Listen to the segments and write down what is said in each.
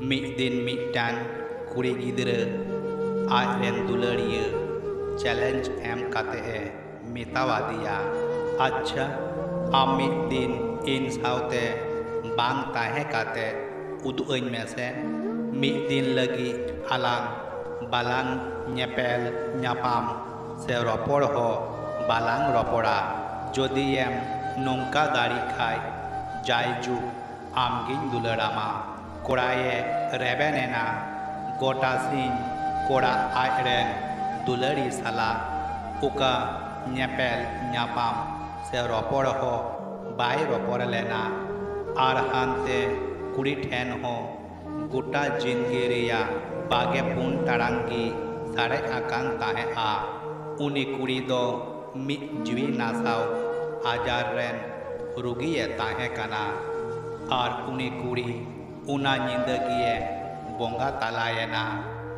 Din midan kuri gidra aren dularia challenge kate mitawadiya acha din in saute bang tahe kate uduin mese din lagi alang balang nyepel nyapam se ropor ho balang ropora jodi nongka gari khai jaiju amgin dularama koraye rebenena gota sin kora airen dulari sala uka nyepel nyapam se ropor ho bai ropor lena arhante kuri ten ho gota jingiriya bage pun tarangi sare akan tahe a uni kuri do mi jwi nasau ajar ren rugiye tahe kana ar uni kuri una nyindagiye bonga talayena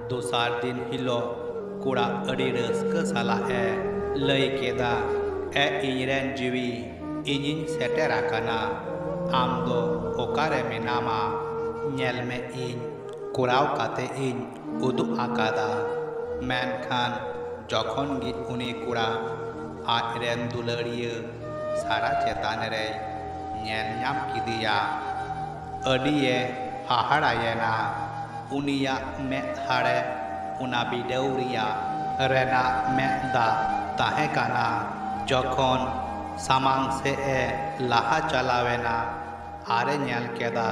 dosar din hilo kura adi raska sala lay keda inyren jiwi inyin setera kana amdo okare menama nyel me in kurao kate in udu akada menkhan jokhon gi uni kura aren dulariya sara chetan re nyel nyam kidiya adiye haharayena unia methare una bideuria rena meda tahe kana jokhon samang se laha chalawena are nyel keda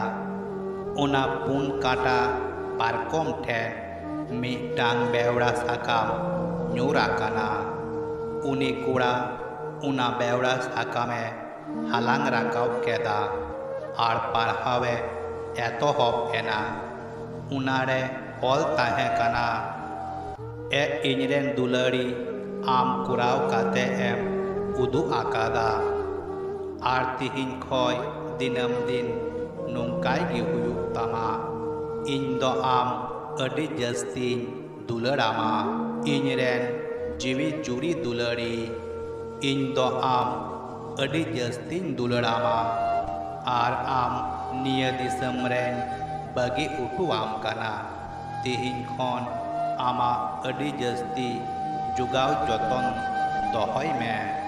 una pun kata parkom the mitang bewra sakam nyura kana uni kura una bewra sakame halang rakau keda ar parhawe etohop ena unare ol tahe kana inyren dulari am kurao kate udu akada ar tihin khoi dinam din nongkai gi huyuk tama indo am adi jastin dularama inyren jiwi juri dulari indo am adi jastin dularama ar am niya disam ren bagi utuam kana tihin khon ama adi jasti jugau joton dohoi me